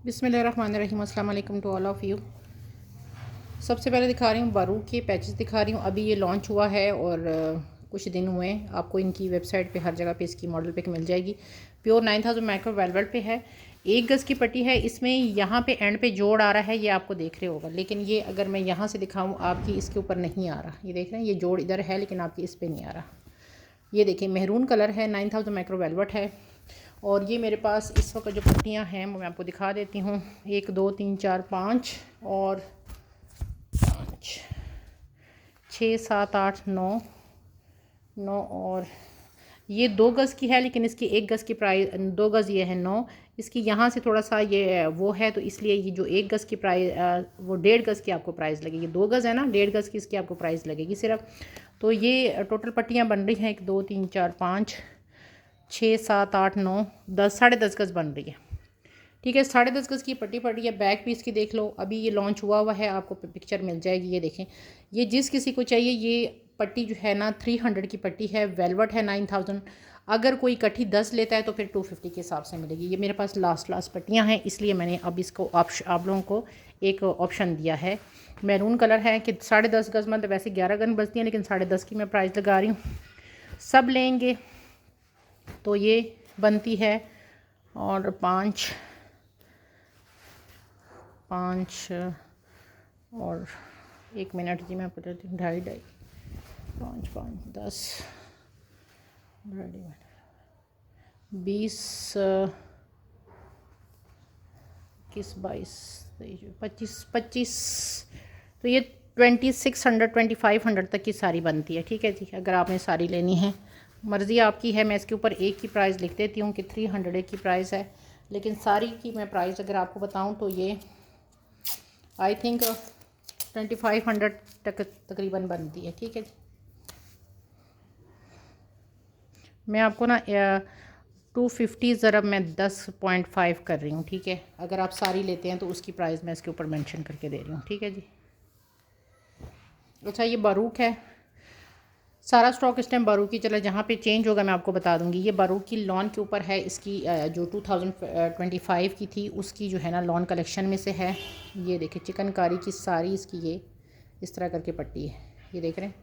बिस्मिल्लाहिर्रहमानिर्रहीम। अस्सलाम वालेकुम टू ऑल ऑफ़ यू। सबसे पहले दिखा रही हूँ बारू के पैचेस दिखा रही हूँ। अभी ये लॉन्च हुआ है और कुछ दिन हुए हैं। आपको इनकी वेबसाइट पे हर जगह पे इसकी मॉडल पिक मिल जाएगी। प्योर 9000 माइक्रो वेलवेट पे है। 1 गज़ की पट्टी है। इसमें यहाँ पे एंड पे जोड़ आ रहा है, ये आपको देख रहे होगा, लेकिन ये अगर मैं यहाँ से दिखाऊँ आपकी इसके ऊपर नहीं आ रहा। ये देख रहे हैं, ये जोड़ इधर है लेकिन आपकी इस पर नहीं आ रहा। ये देखिए मेहरून कलर है, 9000 माइक्रो वेलवेट है। और ये मेरे पास इस वक्त जो पट्टियाँ हैं वो मैं आपको दिखा देती हूँ। 1 2 3 4 5 और 5 6 7 8 9 9 और ये 2 गज़ की है, लेकिन इसकी 1 गज़ की प्राइस 2 गज़ ये है 9। इसकी यहाँ से थोड़ा सा ये वो है, तो इसलिए ये जो 1 गज़ की प्राइस वो 1.5 गज़ की आपको प्राइस लगेगी। 2 गज़ है ना, 1.5 गज़ की इसकी आपको प्राइस लगेगी सिर्फ। तो ये टोटल पट्टियाँ बन रही हैं 1 2 3 4 5 6 7 8 9 10 10.5 गज़ बन रही है। ठीक है, 10.5 गज़ की पट्टी पड़ी है। बैक पीस की देख लो, अभी ये लॉन्च हुआ है, आपको पिक्चर मिल जाएगी। ये देखें, ये जिस किसी को चाहिए ये पट्टी जो है ना 300 की पट्टी है, वेलवेट है 9000। अगर कोई इकट्ठी 10 लेता है तो फिर 250 के हिसाब से मिलेगी। ये मेरे पास लास्ट पट्टियाँ हैं, इसलिए मैंने अब इसको आप लोगों को एक ऑप्शन दिया है। मैरून कलर है कि 10.5 गज़ मतलब वैसे 11 गज़ बचती हैं, लेकिन 10.5 की मैं प्राइस लगा रही हूँ। सब लेंगे तो ये बनती है। और 5 और 1 मिनट जी मैं बताती हूँ, 2.5 5 5 10 20 21 22 25 तो ये 2600 2500 तक की सारी बनती है। ठीक है जी, अगर आपने सारी लेनी है मर्ज़ी आपकी है। मैं इसके ऊपर एक की प्राइस लिख देती हूँ कि 300 की प्राइस है, लेकिन सारी की मैं प्राइस अगर आपको बताऊँ तो ये आई थिंक 2500 तक तकरीबन बनती है। ठीक है जी, मैं आपको ना 250 ज़रब मैं 10.5 कर रही हूँ। ठीक है, अगर आप सारी लेते हैं तो उसकी प्राइस मैं इसके ऊपर मेंशन करके दे रही हूँ। ठीक है जी। अच्छा, ये बारूक है, सारा स्टॉक इस टाइम बारूक की चला। जहाँ पे चेंज होगा मैं आपको बता दूंगी। ये बारूक की लॉन के ऊपर है, इसकी जो 2025 की थी उसकी जो है ना लॉन कलेक्शन में से है। ये देखिए चिकनकारी की सारी इसकी ये इस तरह करके पट्टी है। ये देख रहे हैं,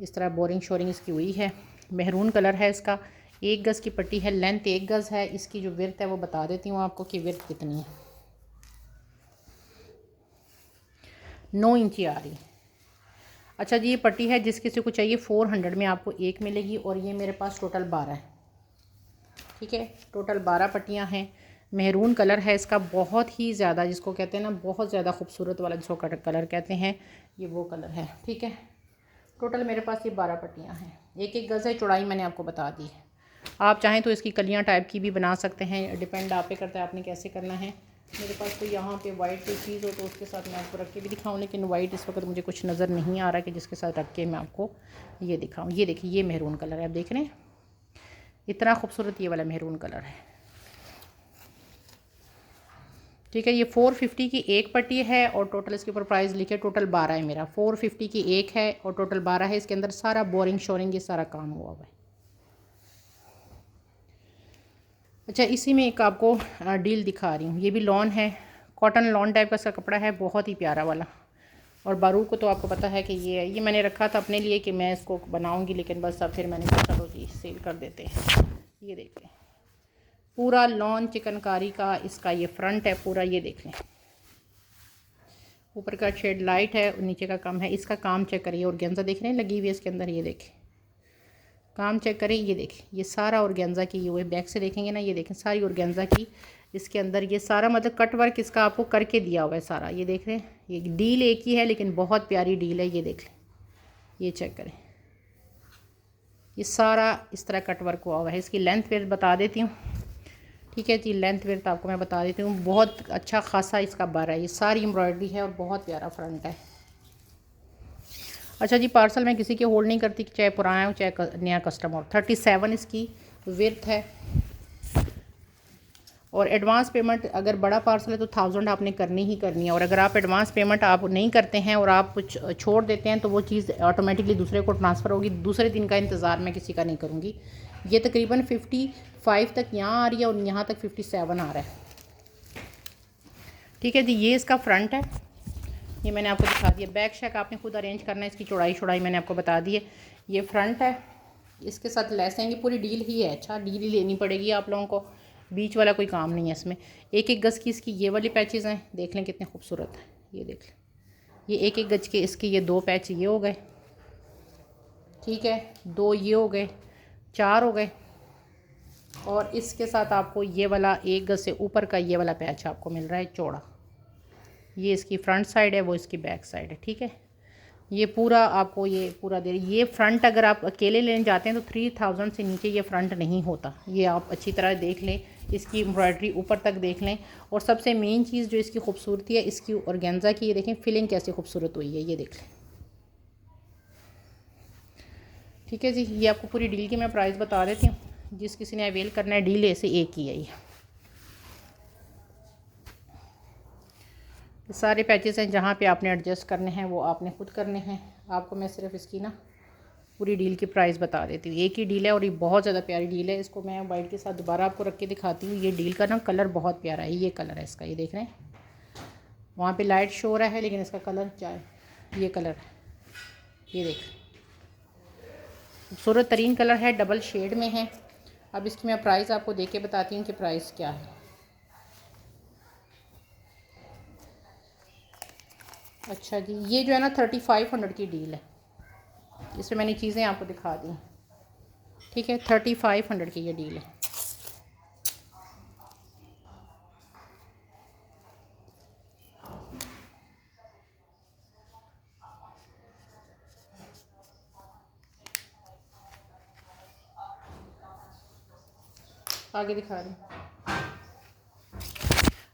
इस तरह बोरिंग शोरिंग इसकी हुई है। मेहरून कलर है इसका। 1 गज़ की पट्टी है, लेंथ 1 गज़ है। इसकी जो विर्थ है वो बता देती हूँ आपको कि विर्थ कितनी है। 9 इंची आ रही है। अच्छा जी, ये पट्टी है, जिस किसी को चाहिए 400 में आपको एक मिलेगी। और ये मेरे पास टोटल 12 है। ठीक है, टोटल 12 पट्टियाँ हैं। मेहरून कलर है इसका, बहुत ही ज़्यादा, जिसको कहते हैं ना बहुत ज़्यादा खूबसूरत वाला, जिसको कलर कहते हैं, ये वो कलर है। ठीक है, टोटल मेरे पास ये 12 पट्टियाँ हैं। 1 गज़ है चौड़ाई, मैंने आपको बता दी है। आप चाहें तो इसकी कलियाँ टाइप की भी बना सकते हैं, डिपेंड आप पे करता है आपने कैसे करना है। मेरे पास तो यहाँ पे वाइट कोई चीज़ हो तो उसके साथ मैं आपको रख के भी दिखाऊँ, लेकिन वाइट इस वक्त मुझे कुछ नज़र नहीं आ रहा कि जिसके साथ रख के मैं आपको ये दिखाऊँ। ये देखिए, ये मेहरून कलर है, आप देख रहे हैं, इतना खूबसूरत ये वाला मेहरून कलर है। ठीक है, ये 450 की एक पट्टी है और टोटल इसके ऊपर प्राइस लिखे टोटल 12 है मेरा। 450 की एक है और टोटल 12 है। इसके अंदर सारा बोरिंग शोरिंग ये सारा काम हुआ हुआ है। अच्छा, इसी में एक आपको डील दिखा रही हूँ। ये भी लॉन है, कॉटन लॉन टाइप का इसका कपड़ा है, बहुत ही प्यारा वाला। और बारू को तो आपको पता है कि ये मैंने रखा था अपने लिए कि मैं इसको बनाऊँगी, लेकिन बस अब फिर मैंने कहा चलो जी सेल कर देते हैं। ये देखें, पूरा लॉन चिकनकारी का इसका ये फ्रंट है पूरा। ये देख लें, ऊपर का शेड लाइट है और नीचे का कम है। इसका काम चेक करिए, ऑर्गेन्जा देख रहे हैं लगी हुई है इसके अंदर। ये देखें, काम चेक करें, ये देखें, ये सारा ऑर्गेन्जा की ये बैक से देखेंगे ना, ये देखें सारी ऑर्गेन्जा की इसके अंदर ये सारा मतलब कट वर्क इसका आपको करके दिया हुआ है सारा। ये देख रहे हैं, ये डील एक ही है लेकिन बहुत प्यारी डील है। ये देख लें, ये चेक करें, ये सारा इस तरह कट वर्क हुआ हुआ है। इसकी लेंथ वेथ बता देती हूँ। ठीक है जी, लेंथ वेथ आपको मैं बता देती हूँ। बहुत अच्छा खासा इसका बर है, ये सारी एम्ब्रॉयडरी है और बहुत प्यारा फ्रंट है। अच्छा जी, पार्सल मैं किसी के होल्ड नहीं करती, चाहे पुराना हो चाहे नया कस्टमर। 37 इसकी विर्थ है। और एडवांस पेमेंट अगर बड़ा पार्सल है तो 1000 आपने करनी ही करनी है। और अगर आप एडवांस पेमेंट आप नहीं करते हैं और आप कुछ छोड़ देते हैं तो वो चीज़ ऑटोमेटिकली दूसरे को ट्रांसफ़र होगी। दूसरे दिन का इंतज़ार मैं किसी का नहीं करूँगी। ये तकरीबन 55 तक यहाँ आ रही है और यहाँ तक 57 आ रहा है। ठीक है जी, ये इसका फ्रंट है, ये मैंने आपको दिखा दिया। बैक शेक आपने खुद अरेंज करना है, इसकी चौड़ाई मैंने आपको बता दी है। ये फ्रंट है, इसके साथ लेस हैं, ये पूरी डील ही है। अच्छा, डील ही लेनी पड़ेगी आप लोगों को, बीच वाला कोई काम नहीं है इसमें। एक एक गज़ की इसकी ये वाली पैचेज़ हैं, देख लें कितने खूबसूरत है। ये देख लें, ये एक एक गज के इसके ये 2 पैच ये हो गए, ठीक है, 2 ये हो गए, 4 हो गए। और इसके साथ आपको ये वाला 1 गज से ऊपर का ये वाला पैच आपको मिल रहा है चौड़ा। ये इसकी फ्रंट साइड है, वो इसकी बैक साइड है, ठीक है। ये पूरा आपको ये पूरा दे रही। ये फ्रंट अगर आप अकेले लेने जाते हैं तो 3000 से नीचे ये फ्रंट नहीं होता। ये आप अच्छी तरह देख लें, इसकी एम्ब्रॉयडरी ऊपर तक देख लें। और सबसे मेन चीज़ जो इसकी खूबसूरती है, इसकी ऑर्गेन्जा की, ये देखें फिलिंग कैसे खूबसूरत हुई है, ये देख लें। ठीक है जी, ये आपको पूरी डील की मैं प्राइस बता देती हूँ। जिस किसी ने अवेल करना है, डील ऐसे एक ही है। ये सारे पैचेस हैं, जहाँ पे आपने एडजस्ट करने हैं वो आपने खुद करने हैं। आपको मैं सिर्फ इसकी ना पूरी डील की प्राइस बता देती हूँ। एक ही डील है और ये बहुत ज़्यादा प्यारी डील है। इसको मैं वाइट के साथ दोबारा आपको रख के दिखाती हूँ। ये डील का ना कलर बहुत प्यारा है। ये कलर है इसका, ये देख रहे हैं, वहाँ पे लाइट शो रहा है लेकिन इसका कलर चाहे ये कलर है, ये देख, खूबसूरत तरीन कलर है, डबल शेड में है। अब इसकी मैं प्राइस आपको दे के बताती हूँ कि प्राइस क्या है। अच्छा जी, ये जो है ना 3500 की डील है। इसमें मैंने चीज़ें आपको दिखा दी, ठीक है। 3500 की ये डील है। आगे दिखा रही हूँ,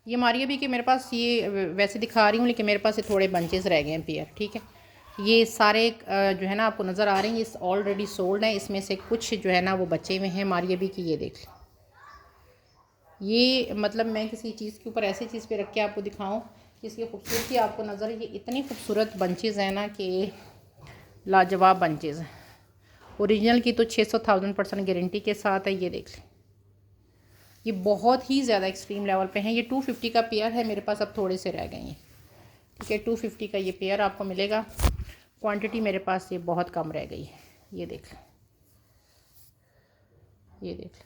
ये मारिया भी कि मेरे पास ये वैसे दिखा रही हूँ लेकिन मेरे पास ये थोड़े बंचेस रह गए हैं पेयर, ठीक है। ये सारे जो है ना आपको नज़र आ रहे हैं, ये ऑलरेडी सोल्ड हैं। इसमें से कुछ जो है ना वो बचे हुए हैं मारिया भी की, ये देख लें। ये मतलब मैं किसी चीज़ के ऊपर ऐसी चीज़ पे रख के आपको दिखाऊं कि इसकी खूबसूरती आपको नज़र, ये इतनी खूबसूरत बंचेज़ हैं ना कि लाजवाब बंचेज़ हैं। ओरिजिनल की तो 600,000% गारंटी के साथ है। ये देख लें, ये बहुत ही ज़्यादा एक्सट्रीम लेवल पे हैं। ये 250 का पेयर है मेरे पास, अब थोड़े से रह गए हैं, ठीक है। 250 का ये पेयर आपको मिलेगा। क्वांटिटी मेरे पास ये बहुत कम रह गई है। ये देख लें, ये देख लें,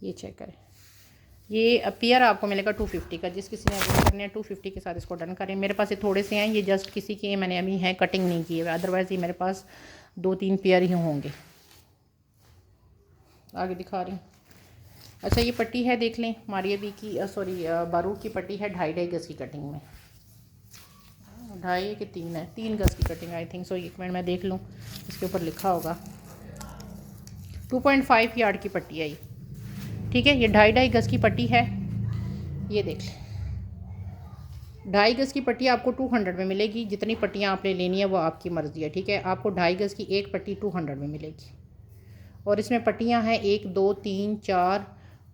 ये चेक करें। ये पेयर आपको मिलेगा 250 का। जिस किसी ने अगर करने हैं 250 के साथ इसको डन करें। मेरे पास ये थोड़े से हैं, ये जस्ट किसी के मैंने अभी हैं कटिंग नहीं किए हुए, अदरवाइज़ ये मेरे पास 2-3 पेयर ही होंगे। आगे दिखा रही हूँ। अच्छा, ये पट्टी है देख लें, मारिया बी की सॉरी बारूक की पट्टी है 2.5 गज़ की कटिंग में, 2.5 कि 3 है, 3 गज़ की कटिंग आई थिंक सो। एक मिनट मैं देख लूँ, इसके ऊपर लिखा होगा। 2.5 यार्ड की पट्टी आई, ठीक है। ये 2.5 गज़ की पट्टी है, ये देख लें। 2.5 गज़ की पट्टी आपको 200 में मिलेगी। जितनी पट्टियाँ आपने लेनी है वो आपकी मर्ज़ी है, ठीक है। आपको 2.5 गज़ की एक पट्टी 200 में मिलेगी। और इसमें पट्टियाँ हैं 1 2 3 4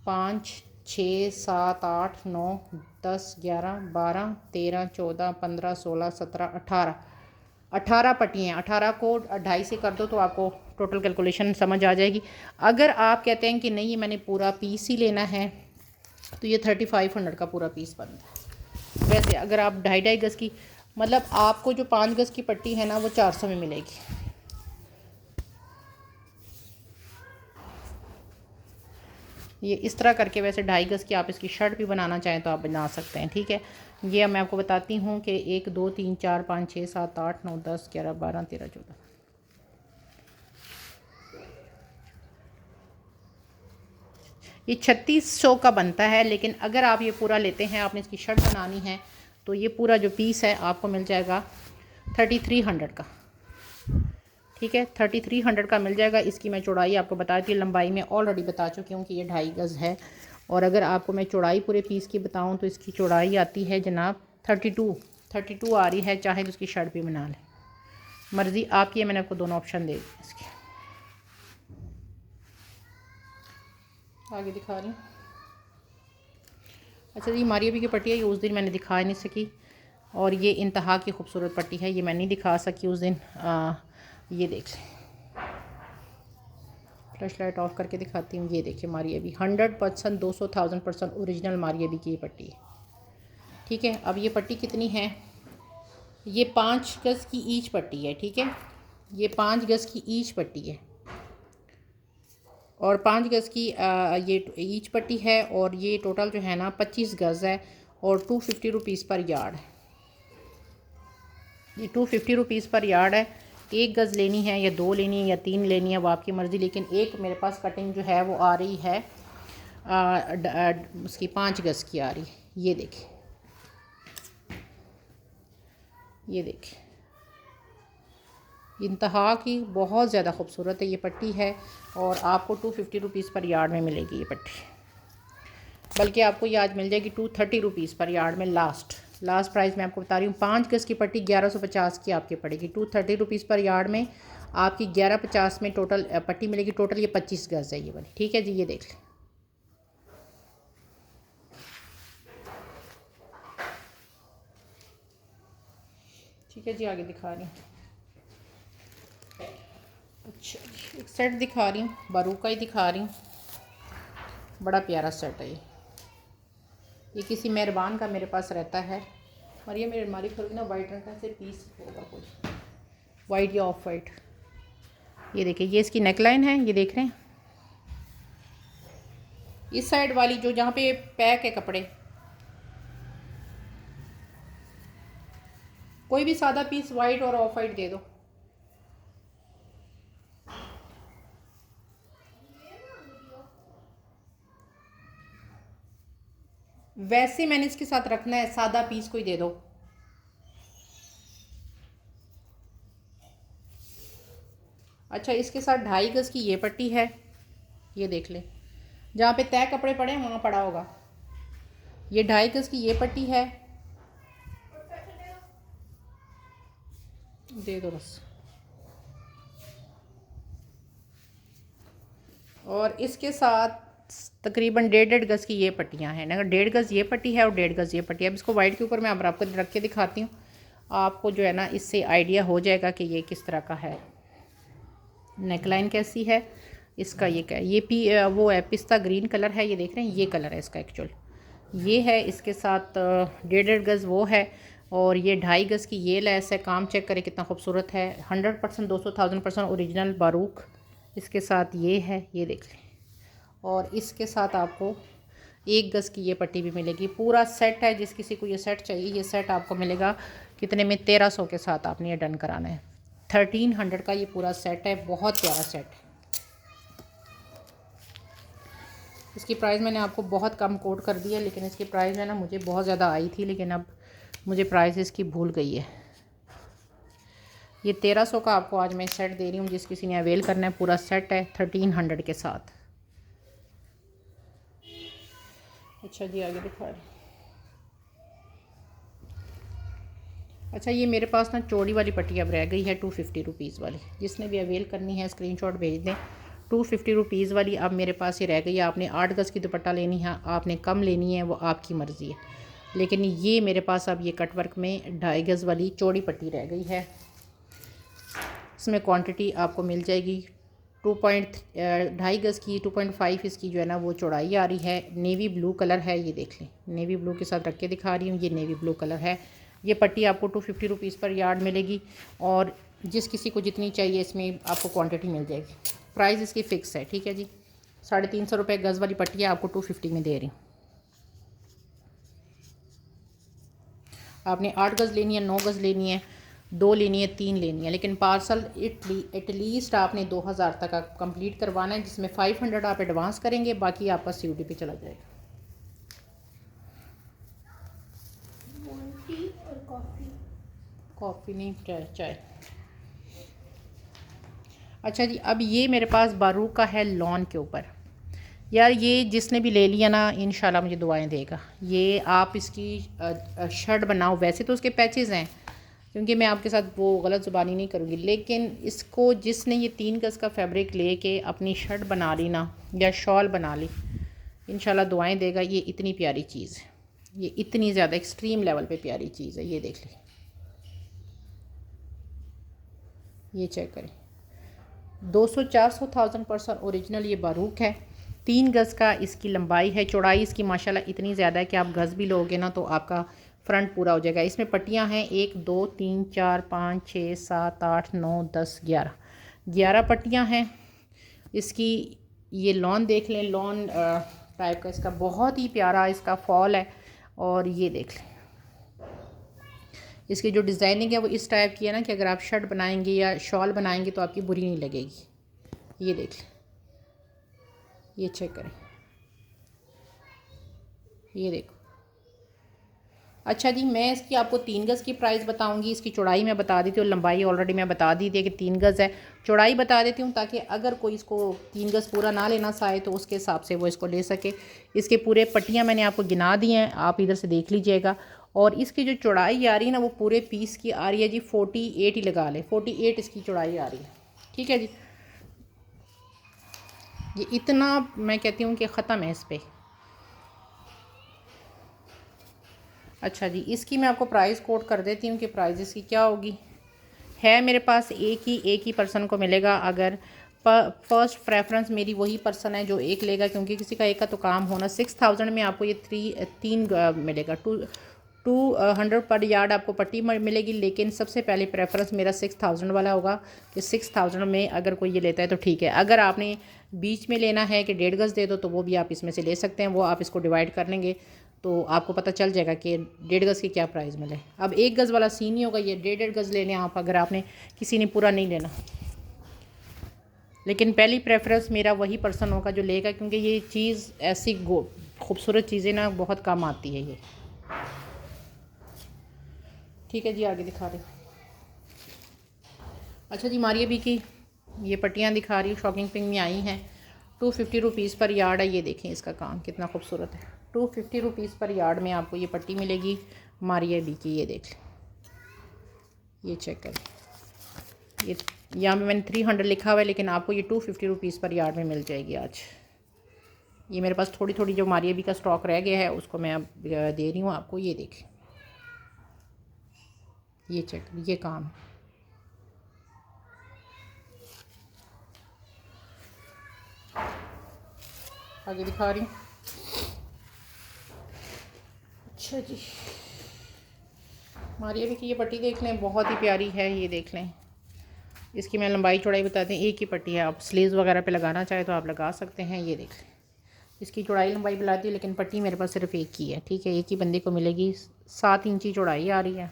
5 6 7 8 9 10 11 12 13 14 15 16 17 18 पट्टियाँ। 18 को 2.5 से कर दो तो आपको टोटल कैलकुलेशन समझ आ जाएगी। अगर आप कहते हैं कि नहीं मैंने पूरा पीस ही लेना है तो ये 3500 का पूरा पीस बनता है। वैसे अगर आप 2.5 गज़ की, मतलब आपको जो 5 गज़ की पट्टी है ना वो 400 में मिलेगी। ये इस तरह करके, वैसे 2.5 गज़ की आप इसकी शर्ट भी बनाना चाहें तो आप बना सकते हैं, ठीक है। ये मैं आपको बताती हूँ कि 1 2 3 4 5 6 7 8 9 10 11 12 13 14, ये 3600 का बनता है। लेकिन अगर आप ये पूरा लेते हैं, आपने इसकी शर्ट बनानी है तो ये पूरा जो पीस है आपको मिल जाएगा 3300 का, ठीक है। 3300 का मिल जाएगा। इसकी मैं चौड़ाई आपको बताती हूँ, लंबाई में ऑलरेडी बता चुकी हूँ कि ये 2.5 गज़ है। और अगर आपको मैं चौड़ाई पूरे पीस की बताऊँ तो इसकी चौड़ाई आती है जनाब 32 आ रही है। चाहे तो उसकी शर्ट भी बना लें, मर्ज़ी आपकी है। मैंने आपको दोनों ऑप्शन दे दिए इसके। आगे दिखा रही हूँ। अच्छा जी, मारिया भी की पट्टी है, ये उस दिन मैंने दिखा नहीं सकी। और ये इंतहा की खूबसूरत पट्टी है, ये मैं नहीं दिखा सकी उस दिन। ये देख लें, फ्लैश लाइट ऑफ करके दिखाती हूँ। ये देखिए मारिया भी 100%, 200,000% ओरिजिनल मारिया भी की ये पट्टी है। ठीक है, अब ये पट्टी कितनी है? ये 5 गज़ की ईच पट्टी है। ठीक है, ये 5 गज़ की ईच पट्टी है और 5 गज़ की ये ईच पट्टी है और ये टोटल जो है ना 25 गज़ है और 250 रुपीज़ पर यार्ड है। ये 250 रुपीज़ पर यार्ड है। 1 गज़ लेनी है या 2 लेनी है या 3 लेनी है वो आपकी मर्ज़ी, लेकिन एक मेरे पास कटिंग जो है वो आ रही है उसकी 5 गज़ की आ रही है। ये देखिए, ये देखिए, इंतहा की बहुत ज़्यादा खूबसूरत है ये पट्टी है और आपको 250 रुपीज़ पर यार्ड में मिलेगी ये पट्टी, बल्कि आपको ये आज मिल जाएगी 230 रुपीज़ पर यार्ड में। लास्ट प्राइस मैं आपको बता रही हूँ। 5 गज़ की पट्टी 1150 की आपकी पड़ेगी। 230 रुपीज़ पर यार्ड में आपकी 1150 में टोटल पट्टी मिलेगी। टोटल ये 25 गज़ है ये वाली। ठीक है जी, ये देख लें। ठीक है जी, आगे दिखा रही हूँ। अच्छा, एक सेट दिखा रही हूँ, बारू का ही दिखा रही हूँ। बड़ा प्यारा सेट है ये किसी मेहरबान का मेरे पास रहता है। और ये मेरी अलमारी खोल ना वाइट रंग का से पीस होगा कोई, वाइट या ऑफ वाइट। ये देखिए, ये इसकी नेकलाइन है, ये देख रहे हैं। इस साइड वाली जो जहाँ पे पैक है कपड़े, कोई भी सादा पीस वाइट और ऑफ वाइट दे दो। वैसे मैंने इसके साथ रखना है, सादा पीस कोई दे दो। अच्छा, इसके साथ 2.5 गज़ की ये पट्टी है, ये देख ले, जहाँ पे तय कपड़े पड़े हैं वहाँ पड़ा होगा। ये 2.5 गज़ की ये पट्टी है, दे दो बस। और इसके साथ तकरीबन 1.5 गज़ की ये पट्टियाँ हैं ना, 1.5 गज़ ये पट्टी है और 1.5 गज़ ये पट्टी है। अब इसको वाइट के ऊपर मैं अब आपको रख के दिखाती हूँ, आपको जो है ना इससे आइडिया हो जाएगा कि ये किस तरह का है। नेकलाइन कैसी है इसका, ये क्या है, ये वो है पिस्ता ग्रीन कलर है, ये देख रहे हैं, ये कलर है इसका एक्चुअल। ये है, इसके साथ 1.5 गज़ वो है और ये 2.5 गज़ की ये लेस है। काम चेक करें कितना खूबसूरत है, 100%, 200,000% ओरिजिनल बारूक। इसके साथ ये है, ये देख लें। और इसके साथ आपको 1 गज़ की ये पट्टी भी मिलेगी। पूरा सेट है, जिस किसी को ये सेट चाहिए, ये सेट आपको मिलेगा कितने में? 1300 के साथ आपने ये डन कराना है। 1300 का ये पूरा सेट है, बहुत प्यारा सेट है। इसकी प्राइस मैंने आपको बहुत कम कोट कर दी है, लेकिन इसकी प्राइस है ना मुझे बहुत ज़्यादा आई थी, लेकिन अब मुझे प्राइस इसकी भूल गई है। ये 1300 का आपको आज मैं सेट दे रही हूँ, जिस किसी ने अवेल करना है। पूरा सेट है 1300 के साथ। अच्छा जी, आगे दिखा रही। अच्छा, ये मेरे पास ना चौड़ी वाली पट्टी अब रह गई है 250 रुपीज़ वाली। जिसने भी अवेल करनी है स्क्रीनशॉट भेज दें। 250 रुपीज़ वाली अब मेरे पास ये रह गई है। आपने 8 गज़ की दुपट्टा लेनी है, आपने कम लेनी है, वो आपकी मर्ज़ी है। लेकिन ये मेरे पास अब ये कटवर्क में 2.5 गज़ वाली चौड़ी पट्टी रह गई है। इसमें क्वांटिटी आपको मिल जाएगी 2.5 गज़ की, 2.5 इसकी जो है ना वो चौड़ाई आ रही है। नेवी ब्लू कलर है, ये देख लें, नेवी ब्लू के साथ रख के दिखा रही हूँ। ये नेवी ब्लू कलर है। ये पट्टी आपको 250 रुपीज़ पर यार्ड मिलेगी और जिस किसी को जितनी चाहिए इसमें आपको क्वांटिटी मिल जाएगी। प्राइस इसकी फ़िक्स है। ठीक है जी, 350 रुपये गज़ वाली पट्टी आपको 250 में दे रही हूँ। आपने 8 गज़ लेनी है, 9 गज़ लेनी है, 2 लेनी है, 3 लेनी है, लेकिन पार्सल एटलीस्ट आपने 2000 तक कंप्लीट करवाना है, जिसमें 500 आप एडवांस करेंगे, बाकी आपका COD पे चला जाएगा। कॉफ़ी नहीं, चाय। अच्छा जी, अब ये मेरे पास बारूक का है लॉन के ऊपर। यार ये जिसने भी ले लिया ना, इंशाल्लाह मुझे दुआएं देगा। ये आप इसकी शर्ट बनाओ। वैसे तो उसके पैचेस हैं, क्योंकि मैं आपके साथ वो गलत ज़ुबानी नहीं करूँगी, लेकिन इसको जिसने ये 3 गज़ का फैब्रिक लेके अपनी शर्ट बना ली ना या शॉल बना ली, इंशाल्लाह दुआएं देगा। ये इतनी प्यारी चीज़ है, ये इतनी ज़्यादा एक्सट्रीम लेवल पे प्यारी चीज़ है। ये देख लें, ये चेक करें, 200-400,000% ओरिजिनल ये बारूक है। 3 गज़ का इसकी लंबाई है। चौड़ाई इसकी माशाल्लाह इतनी ज़्यादा है कि आप गज़ भी लोगे ना तो आपका फ्रंट पूरा हो जाएगा। इसमें पट्टियाँ हैं 1 2 3 4 5 6 7 8 9 10 11 पट्टियाँ हैं इसकी। ये लॉन देख लें, लॉन टाइप का इसका बहुत ही प्यारा इसका फॉल है। और ये देख लें इसकी जो डिज़ाइनिंग है वो इस टाइप की है ना कि अगर आप शर्ट बनाएंगे या शॉल बनाएंगे तो आपकी बुरी नहीं लगेगी। ये देख लें, ये चेक करें, ये देखो। अच्छा जी, मैं इसकी आपको 3 गज़ की प्राइस बताऊंगी। इसकी चौड़ाई मैं बता देती हूँ, लंबाई ऑलरेडी मैं बता दी थी कि 3 गज़ है। चौड़ाई बता देती हूँ ताकि अगर कोई इसको 3 गज़ पूरा ना लेना चाहे तो उसके हिसाब से वो इसको ले सके। इसके पूरे पट्टियाँ मैंने आपको गिना दी हैं, आप इधर से देख लीजिएगा। और इसकी जो चौड़ाई आ रही है ना वो पूरे पीस की आ रही है जी 48 ही लगा लें, 48 इसकी चौड़ाई आ रही है। ठीक है जी, ये इतना मैं कहती हूँ कि ख़त्म है इस पर। अच्छा जी, इसकी मैं आपको प्राइस कोट कर देती हूँ कि प्राइस इसकी क्या होगी। है मेरे पास एक ही पर्सन को मिलेगा। अगर फर्स्ट प्रेफरेंस मेरी वही पर्सन है जो एक लेगा, क्योंकि किसी का एक का तो काम होना। 6000 में आपको ये तीन मिलेगा। 200 पर यार्ड आपको पट्टी मिलेगी, लेकिन सबसे पहले प्रेफरेंस मेरा 6000 वाला होगा कि 6000 में अगर कोई ये लेता है तो ठीक है। अगर आपने बीच में लेना है कि 1.5 गज़ दे दो तो वो भी आप इसमें से ले सकते हैं। वो आप इसको डिवाइड कर लेंगे तो आपको पता चल जाएगा कि 1.5 गज़ की क्या प्राइस मिले। अब 1 गज़ वाला सीन नहीं होगा, ये 1.5 गज़ लेने आप, अगर आपने किसी ने पूरा नहीं लेना। लेकिन पहली प्रेफरेंस मेरा वही पर्सन होगा जो लेगा, क्योंकि ये चीज़ ऐसी खूबसूरत चीज़ें ना बहुत कम आती है ये। ठीक है जी, आगे दिखा रही। अच्छा जी, मारिया बी की ये पट्टियाँ दिखा रही हूँ, शॉकिंग पिंक में आई हैं। 250 रुपीज़ पर यार्ड है। ये देखें इसका काम कितना खूबसूरत है। 250 रुपीज़ पर यार्ड में आपको ये पट्टी मिलेगी मारिया बी की। ये देख लें, ये चेक करें। ये यहाँ पे मैंने 300 लिखा हुआ है, लेकिन आपको ये 250 रुपीज़ पर यार्ड में मिल जाएगी आज। ये मेरे पास थोड़ी थोड़ी जो मारिया बी का स्टॉक रह गया है उसको मैं अब दे रही हूँ आपको। ये देखें, ये चेक, ये काम है। आगे दिखा रही हूँ। अच्छा जी, मारिया भी की ये पट्टी देख लें, बहुत ही प्यारी है। ये देख लें, इसकी मैं लंबाई चौड़ाई बताते हैं। एक ही पट्टी है, आप स्लीव्स वगैरह पे लगाना चाहे तो आप लगा सकते हैं। ये देख लें, इसकी चौड़ाई लंबाई बुलाती है, लेकिन पट्टी मेरे पास सिर्फ एक ही है। ठीक है, एक ही बंदे को मिलेगी। 7 इंची चौड़ाई आ रही है,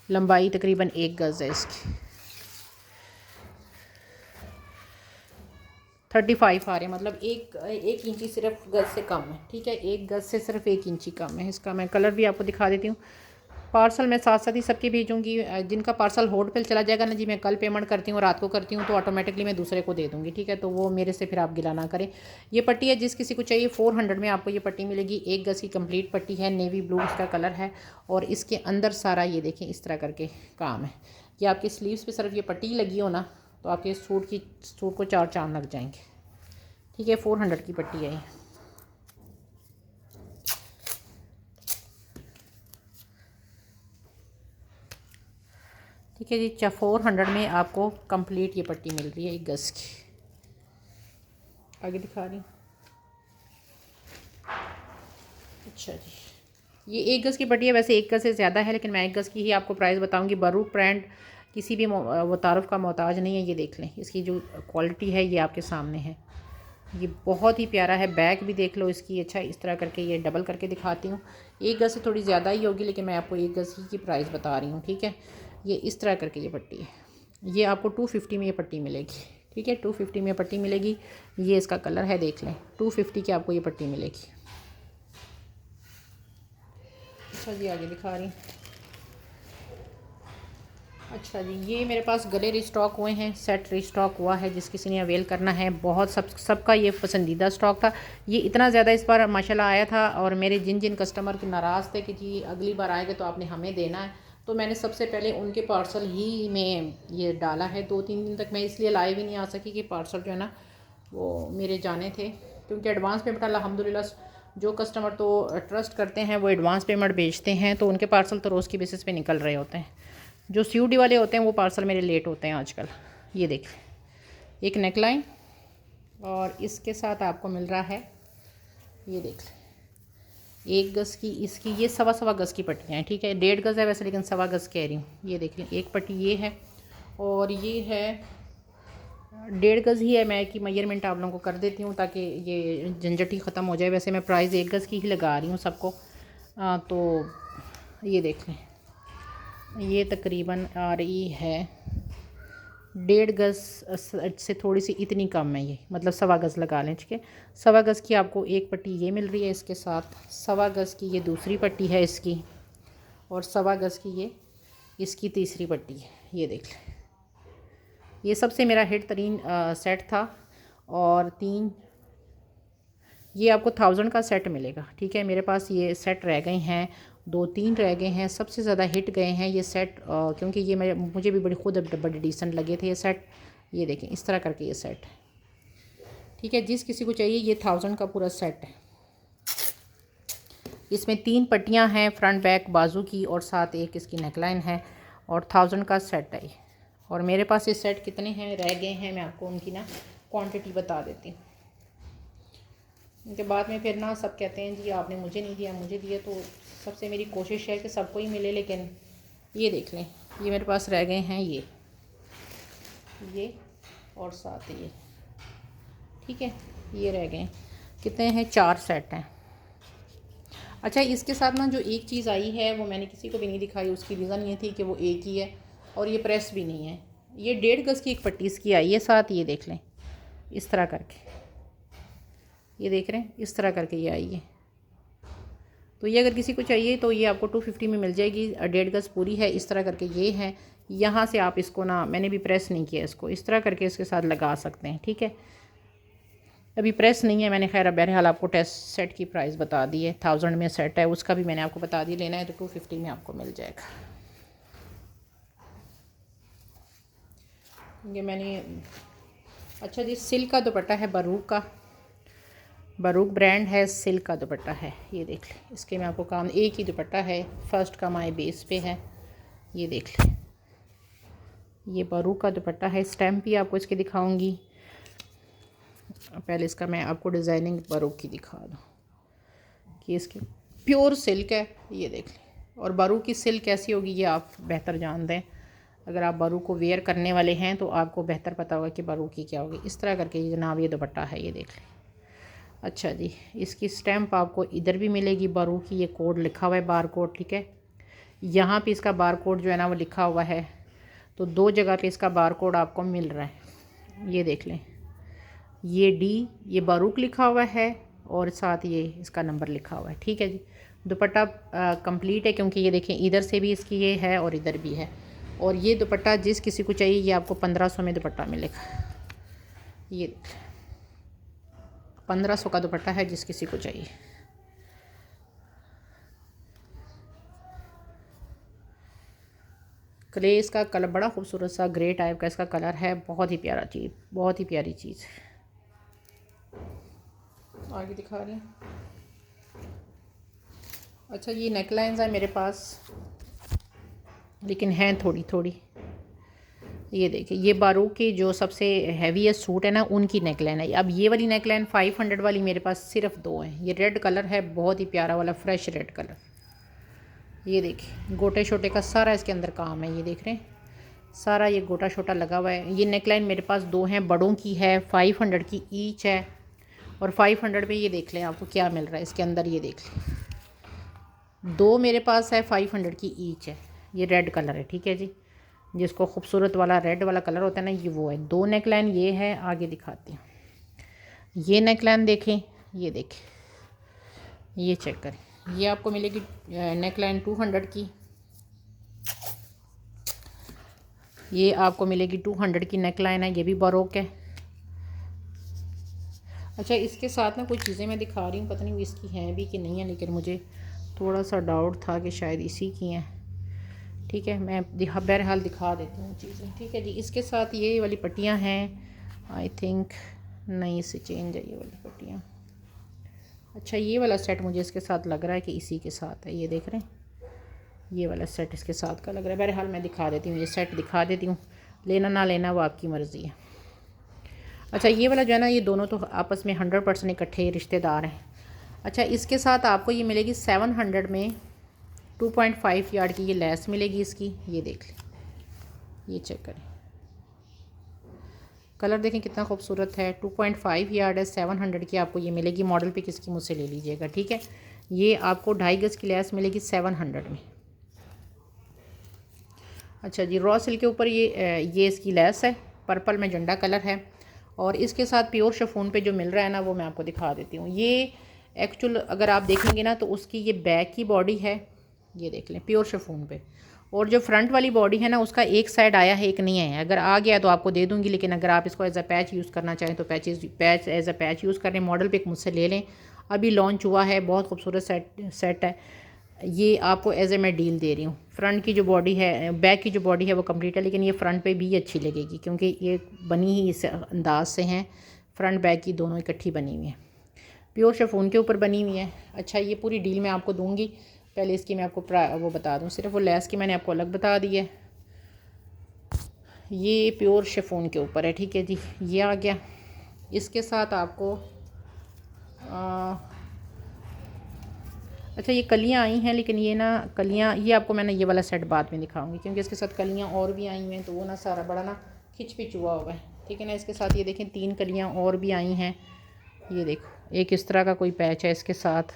लंबाई तकरीबन 1 गज़ है इसकी। 35 आ रहे हैं, मतलब एक इंची सिर्फ गज़ से कम है। ठीक है, 1 गज़ से सिर्फ 1 इंची कम है। इसका मैं कलर भी आपको दिखा देती हूँ। पार्सल मैं साथ साथ ही सबके भेजूँगी। जिनका पार्सल होल्ड पे चला जाएगा ना जी, मैं कल पेमेंट करती हूँ, रात को करती हूँ, तो ऑटोमेटिकली मैं दूसरे को दे दूँगी। ठीक है, तो वो मेरे से फिर आप गिला ना करें। ये पट्टी है, जिस किसी को चाहिए 400 में आपको ये पट्टी मिलेगी। 1 गज़ की कंप्लीट पट्टी है, नेवी ब्लू इसका कलर है। और इसके अंदर सारा ये देखें इस तरह करके काम है। कि आपके स्लीव्स पे सिर्फ ये पट्टी लगी हो ना तो आपके सूट को 4 चांद लग जाएंगे। ठीक है, 400 की पट्टी है ये। ठीक है जी, 400 में आपको कंप्लीट ये पट्टी मिल रही है 1 गज़ की। आगे दिखा रही हूँ। अच्छा जी, ये 1 गज़ की पट्टी है। वैसे 1 गज़ से ज़्यादा है, लेकिन मैं 1 गज़ की ही आपको प्राइस बताऊंगी। बारूक ब्रांड किसी भी वो तारुफ का मोहताज नहीं है। ये देख लें, इसकी जो क्वालिटी है ये आपके सामने है। ये बहुत ही प्यारा है। बैक भी देख लो इसकी। अच्छा, इस तरह करके ये डबल करके दिखाती हूँ। 1 गज़ से थोड़ी ज़्यादा ही होगी, लेकिन मैं आपको 1 गज़ की प्राइस बता रही हूँ। ठीक है, ये इस तरह करके ये पट्टी है। ये आपको 250 में ये पट्टी मिलेगी। ठीक है, 250 में पट्टी मिलेगी। ये इसका कलर है, देख लें। 250 की आपको ये पट्टी मिलेगी। अच्छा जी, आगे दिखा रही हूँ। अच्छा जी, ये मेरे पास गले रिस्टॉक हुए हैं, सेट रिस्टॉक हुआ है। जिस किसी ने अवेल करना है, बहुत सबका ये पसंदीदा स्टॉक था। ये इतना ज़्यादा इस बार माशाल्लाह आया था, और मेरे जिन कस्टमर के नाराज़ थे कि जी अगली बार आएगा तो आपने हमें देना है, तो मैंने सबसे पहले उनके पार्सल ही में ये डाला है। 2-3 दिन तक मैं इसलिए लाइव ही नहीं आ सकी कि पार्सल जो है ना वो मेरे जाने थे, क्योंकि एडवांस पेमेंट अल्हम्दुलिल्लाह जो कस्टमर तो ट्रस्ट करते हैं वो एडवांस पेमेंट भेजते हैं, तो उनके पार्सल तो रोज़ की बेसिस पे निकल रहे होते हैं। जो सीओडी वाले होते हैं वो पार्सल मेरे लेट होते हैं आजकल। ये देख, एक नेकलाइन, और इसके साथ आपको मिल रहा है, ये देख लें, 1 गज़ की इसकी, ये सवा गज़ की पट्टियाँ हैं, ठीक है। 1.5 गज़ है वैसे, लेकिन सवा गज़ कह रही हूँ। ये देख लें, एक पट्टी ये है, और ये है 1.5 गज़ ही है। मैं कि मेजरमेंट आप लोगों को कर देती हूँ ताकि ये झंझट ही ख़त्म हो जाए। वैसे मैं प्राइस 1 गज़ की ही लगा रही हूँ सबको। तो ये देख लें, ये तकरीबन आ रही है 1.5 गज़ से थोड़ी सी इतनी कम है ये, मतलब सवा गज़ लगा लें, ठीक है। सवा गज़ की आपको एक पट्टी ये मिल रही है इसके साथ, सवा गज़ की ये दूसरी पट्टी है इसकी, और सवा गज़ की ये इसकी तीसरी पट्टी है। ये देख लें, ये सबसे मेरा हिट तरीन सेट था। और 3 ये आपको 1000 का सेट मिलेगा, ठीक है। मेरे पास ये सेट रह गए हैं, 2-3 रह गए हैं। सबसे ज़्यादा हिट गए हैं ये सेट, क्योंकि ये मुझे भी बड़े डिसेंट लगे थे ये सेट। ये देखें, इस तरह करके ये सेट है, ठीक है। जिस किसी को चाहिए, ये 1000 का पूरा सेट है। इसमें 3 पट्टियाँ हैं, फ्रंट बैक बाजू की, और साथ एक इसकी नेकलाइन है, और 1000 का सेट है ये। और मेरे पास ये सेट कितने हैं रह गए हैं, मैं आपको उनकी ना क्वांटिटी बता देती हूँ। उनके बाद में फिर ना सब कहते हैं जी आपने मुझे नहीं दिया, मुझे दिया। तो सबसे मेरी कोशिश है कि सबको ही मिले, लेकिन ये देख लें, ये मेरे पास रह गए हैं ये और साथ ये, ठीक है। ये रह गए, कितने हैं, 4 सेट हैं। अच्छा, इसके साथ ना जो एक चीज़ आई है वो मैंने किसी को भी नहीं दिखाई। उसकी रीज़न ये थी कि वो एक ही है और ये प्रेस भी नहीं है। ये 1.5 गज़ की एक पट्टी इसकी आई है साथ, ये देख लें, इस तरह करके, ये देख रहे हैं, इस तरह करके ये आई है। तो ये अगर किसी को चाहिए तो ये आपको 250 में मिल जाएगी। 1.5 गज़ पूरी है, इस तरह करके ये है। यहाँ से आप इसको ना, मैंने भी प्रेस नहीं किया इसको, इस तरह करके इसके साथ लगा सकते हैं, ठीक है। अभी प्रेस नहीं है मैंने, खैर अब बहरहाल आपको टेस्ट सेट की प्राइस बता दी है। 1000 में सेट है, उसका भी मैंने आपको बता दी। लेना है तो 250 में आपको मिल जाएगा। ये मैंने, अच्छा जी, सिल्क का दुपट्टा है, बरूक का, बरूक ब्रांड है, सिल्क का दुपट्टा है। ये देख लें, इसके मैं आपको काम, एक ही दुपट्टा है, फर्स्ट का माई बेस पे है। ये देख लें, ये बरूक का दुपट्टा है। स्टैम्प भी आपको इसके दिखाऊंगी। पहले इसका मैं आपको डिज़ाइनिंग बरूक की दिखा दूँ कि इसकी प्योर सिल्क है। ये देख लें, और बरूक की सिल्क कैसी होगी ये आप बेहतर जानते हैं। अगर आप बरूक को वेयर करने वाले हैं तो आपको बेहतर पता होगा कि बरूक की क्या होगी। इस तरह करके जनाब ये दुपट्टा है, ये देख लें। अच्छा जी, इसकी स्टैम्प आपको इधर भी मिलेगी बरूक की। ये कोड लिखा हुआ है, बार कोड, ठीक है। यहाँ पे इसका बार कोड जो है ना वो लिखा हुआ है। तो 2 जगह पे इसका बार कोड आपको मिल रहा है। ये देख लें, ये डी, ये बारूक लिखा हुआ है, और साथ ये इसका नंबर लिखा हुआ है, ठीक है जी। दुपट्टा कंप्लीट है, क्योंकि ये देखें इधर से भी इसकी ये है और इधर भी है। और ये दुपट्टा जिस किसी को चाहिए, ये आपको 1500 में दुपट्टा मिलेगा। ये 1500 का दुपट्टा है जिस किसी को चाहिए। क्ले इसका कलर बड़ा खूबसूरत सा ग्रे टाइप का इसका कलर है, बहुत ही प्यारा चीज़, बहुत ही प्यारी चीज़। आगे दिखा रही हूँ। अच्छा, ये नेकलाइंस है मेरे पास, लेकिन हैं थोड़ी थोड़ी। ये देखिए, ये बारूक की जो सबसे हैवीएस्ट सूट है ना, उनकी नेकलाइन है। अब ये वाली नेकलाइन 500 वाली मेरे पास सिर्फ 2 हैं। ये रेड कलर है, बहुत ही प्यारा वाला फ्रेश रेड कलर। ये देखिए, गोटे छोटे का सारा इसके अंदर काम है। ये देख रहे हैं, सारा ये गोटा छोटा लगा हुआ है। ये नेकलाइन मेरे पास 2 हैं, बड़ों की है, 500 की ईच है। और 500 में ये देख लें आपको क्या मिल रहा है इसके अंदर। ये देख लें, 2 मेरे पास है, 500 की ईच है। ये रेड कलर है, ठीक है जी, जिसको खूबसूरत वाला रेड वाला कलर होता है ना, ये वो है। 2 नेकलाइन ये है। आगे दिखाती हूँ। ये नेकलाइन देखें, ये देखें, ये चेक करें, ये आपको मिलेगी नेकलाइन 200 की। ये आपको मिलेगी 200 की नेकलाइन है, ये भी बारोक है। अच्छा, इसके साथ ना कुछ चीज़ें मैं दिखा रही हूँ, पता नहीं इसकी हैं भी कि नहीं है, लेकिन मुझे थोड़ा सा डाउट था कि शायद इसी की हैं, ठीक है। मैं बहरहाल दिखा देती हूँ चीज़ें, ठीक है जी। इसके साथ ये वाली पट्टियाँ हैं, आई थिंक नहीं, इससे चेंज है ये वाली पट्टियाँ। अच्छा, ये वाला सेट मुझे इसके साथ लग रहा है कि इसी के साथ है। ये देख रहे हैं, ये वाला सेट इसके साथ का लग रहा है। बहरहाल मैं दिखा देती हूँ, ये सेट दिखा देती हूँ, लेना ना लेना वो आपकी मर्ज़ी है। अच्छा ये वाला जो है ना, ये दोनों तो आपस में 100% इकट्ठे रिश्तेदार हैं। अच्छा इसके साथ आपको ये मिलेगी 700 में 2.5 यार्ड की ये लेस मिलेगी इसकी। ये देख लें, ये चेक करें, कलर देखें कितना खूबसूरत है। 2.5 यार्ड है, 700 की आपको ये मिलेगी। मॉडल पिक इसकी मुझसे ले लीजिएगा, ठीक है। ये आपको 2.5 गज की लेस मिलेगी 700 में। अच्छा जी, रॉ सिल्क के ऊपर ये इसकी लेस है, पर्पल में झंडा कलर है। और इसके साथ प्योर शिफॉन पे जो मिल रहा है ना, वो मैं आपको दिखा देती हूँ। ये एक्चुअल अगर आप देखेंगे ना तो उसकी ये बैक की बॉडी है, ये देख लें, प्योर शिफॉन पे। और जो फ्रंट वाली बॉडी है ना, उसका एक साइड आया है, एक नहीं आया। अगर आ गया तो आपको दे दूँगी, लेकिन अगर आप इसको एज अ पैच यूज़ करना चाहें तो patch as a patch use करें। मॉडल पिक मुझसे ले लें, अभी लॉन्च हुआ है, बहुत खूबसूरत सेट है। ये आपको एज ए मैं डील दे रही हूँ। फ्रंट की जो बॉडी है, बैक की जो बॉडी है वो कंप्लीट है, लेकिन ये फ्रंट पे भी अच्छी लगेगी क्योंकि ये बनी ही इस अंदाज से हैं। फ्रंट बैक की दोनों इकट्ठी बनी हुई हैं, प्योर शिफॉन के ऊपर बनी हुई है। अच्छा ये पूरी डील मैं आपको दूंगी। पहले इसकी मैं आपको वो बता दूं, सिर्फ वो लेस की मैंने आपको अलग बता दी है। ये प्योर शिफॉन के ऊपर है, ठीक है जी। ये आ गया। इसके साथ आपको अच्छा ये कलियाँ आई हैं, लेकिन ये ना कलियाँ, ये आपको मैंने ये वाला सेट बाद में दिखाऊंगी क्योंकि इसके साथ कलियाँ और भी आई हुई हैं, तो वो ना सारा बड़ा ना खिंच पिच हुआ हुआ है, ठीक है ना। इसके साथ ये देखें 3 कलियाँ और भी आई हैं। ये देखो, एक इस तरह का कोई पैच है इसके साथ,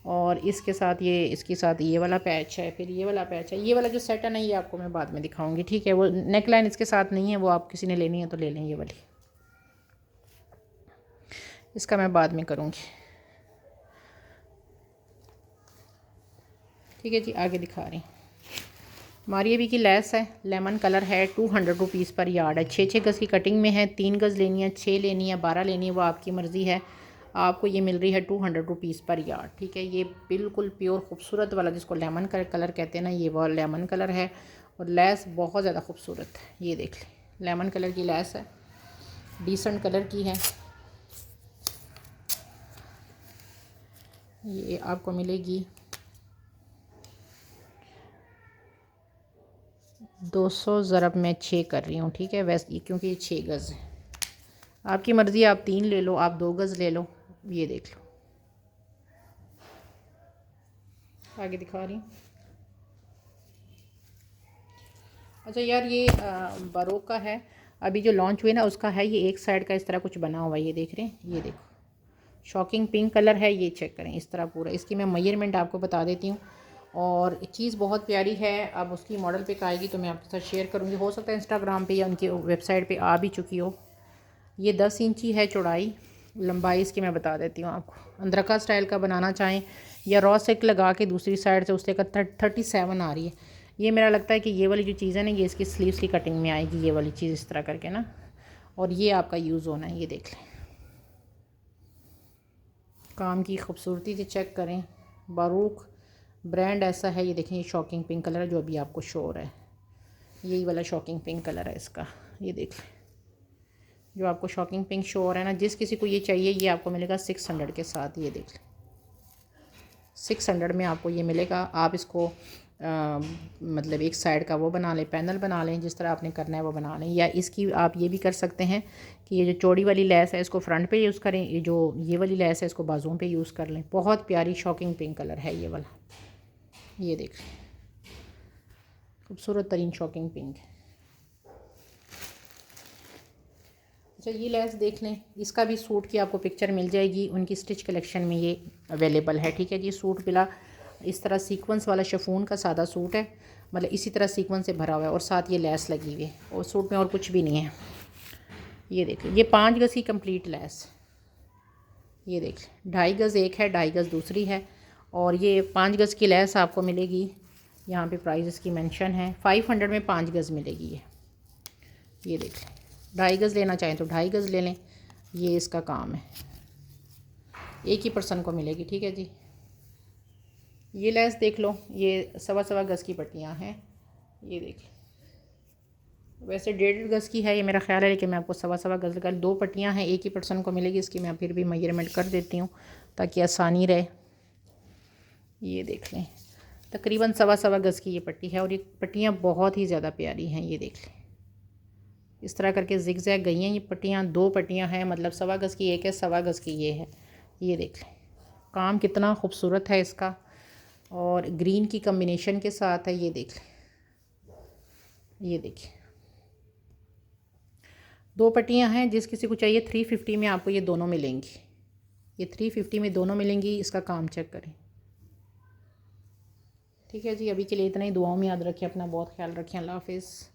और इसके साथ इसके साथ ये वाला पैच है, फिर ये वाला पैच है। ये वाला जो सेट है ना, ये आपको मैं बाद में दिखाऊंगी, ठीक है। वो नेक लाइन इसके साथ नहीं है, वो आप किसी ने लेनी है तो ले लें, ये वाली, इसका मैं बाद में करूँगी, ठीक है जी। आगे दिखा रही हूँ। मारिया भी की लेस है, लेमन कलर है, 200 रुपीज़ पर यार्ड है। 6-6 गज़ की कटिंग में है। 3 गज़ लेनी है, 6 लेनी है, 12 लेनी है, वो आपकी मर्ज़ी है। आपको ये मिल रही है 200 रुपीज़ पर यार्ड, ठीक है। ये बिल्कुल प्योर खूबसूरत वाला जिसको लेमन कलर कहते हैं ना, ये वो लेमन कलर है। और लेस बहुत ज़्यादा खूबसूरत है, ये देख लें, लेमन कलर की लेस है, डिसेंट कलर की है। ये आपको मिलेगी 200 ज़रब मैं 6 कर रही हूँ, ठीक है। वैसे क्योंकि ये 6 गज़ है, आपकी मर्ज़ी, आप 3 ले लो, आप 2 गज़ ले लो। ये देख लो, आगे दिखा रही हूँ। अच्छा यार, ये बारोक का है, अभी जो लॉन्च हुए ना उसका है। ये एक साइड का इस तरह कुछ बना हुआ है, ये देख रहे हैं, ये देखो, शॉकिंग पिंक कलर है। ये चेक करें इस तरह पूरा। इसकी मैं मेजरमेंट आपको बता देती हूँ। और चीज़ बहुत प्यारी है। अब उसकी मॉडल पिक आएगी तो मैं आपके साथ शेयर करूँगी। हो सकता है इंस्टाग्राम पे या उनकी वेबसाइट पे आ भी चुकी हो। ये 10 इंची है चौड़ाई, लंबाई इसकी मैं बता देती हूँ आपको। अंदरका स्टाइल का बनाना चाहें या रॉ सिल्क लगा के दूसरी साइड से उससे का 37 आ रही है। ये मेरा लगता है कि ये वाली जो चीज़ है ना, ये इसकी स्लीव्स की कटिंग में आएगी, ये वाली चीज़ इस तरह करके ना। और ये आपका यूज़ होना है, ये देख लें, काम की खूबसूरती से चेक करें। बारूक ब्रांड ऐसा है, ये देखें, ये शॉकिंग पिंक कलर है जो अभी आपको शो हो रहा है, यही वाला शॉकिंग पिंक कलर है इसका। ये देख लें, जो आपको शॉकिंग पिंक शो हो रहा है ना, जिस किसी को ये चाहिए ये आपको मिलेगा 600 के साथ। ये देख लें, 600 में आपको ये मिलेगा। आप इसको मतलब एक साइड का वो बना लें, पैनल बना लें, जिस तरह आपने करना है वो बना लें। या इसकी आप ये भी कर सकते हैं कि ये जो चौड़ी वाली लेस है इसको फ्रंट पे यूज़ करें, ये वाली लेस है इसको बाजुओं पे यूज़ कर लें। बहुत प्यारी शॉकिंग पिंक कलर है ये वाला, ये देख लें, खूबसूरत तरीन शॉकिंग पिंक है। अच्छा ये लेस देख लें, इसका भी सूट की आपको पिक्चर मिल जाएगी, उनकी स्टिच कलेक्शन में ये अवेलेबल है, ठीक है जी। सूट बिला इस तरह सीक्वेंस वाला शिफॉन का सादा सूट है, मतलब इसी तरह सीक्वेंस से भरा हुआ है, और साथ ये लेस लगी हुई है, और सूट में और कुछ भी नहीं है। ये देख लें, ये 5 गज़ की कंप्लीट लेस, ये देख लें, 2.5 गज़ एक है, 2.5 गज़ दूसरी है, और ये 5 गज़ की लेस आपको मिलेगी। यहाँ पे प्राइस इसकी मेंशन है, 500 में 5 गज़ मिलेगी ये देख लें। 2.5 गज़ लेना चाहें तो 2.5 गज़ ले लें, ये इसका काम है, एक ही पर्सन को मिलेगी, ठीक है जी। ये लेस देख लो, ये 1.25 गज़ की पट्टियाँ हैं, ये देख लो। वैसे 1.5 गज़ की है ये मेरा ख्याल है, लेकिन मैं आपको 1.25 गज़ का 2 पट्टियाँ हैं, एक ही पर्सन को मिलेगी। इसकी मैं फिर भी मेजरमेंट कर देती हूँ ताकि आसानी रहे। ये देख लें, तकरीबन 1.25 गज़ की ये पट्टी है, और ये पट्टियाँ बहुत ही ज़्यादा प्यारी हैं, ये देख लें। इस तरह करके जिग जैग गई हैं ये पट्टियाँ। 2 पट्टियाँ हैं, मतलब 1.25 गज़ की एक है, 1.25 गज़ की ये है। ये देख लें काम कितना खूबसूरत है इसका, और ग्रीन की कम्बिनेशन के साथ है। ये देख लें, ये देखिए 2 पट्टियाँ हैं। जिस किसी को चाहिए 350 में आपको ये दोनों मिलेंगी। ये 350 में दोनों मिलेंगी। इसका काम चेक करें। ठीक है जी, अभी के लिए इतना ही। दुआओं में याद रखें अपना, बहुत ख्याल रखें। अल्लाह हाफिज़।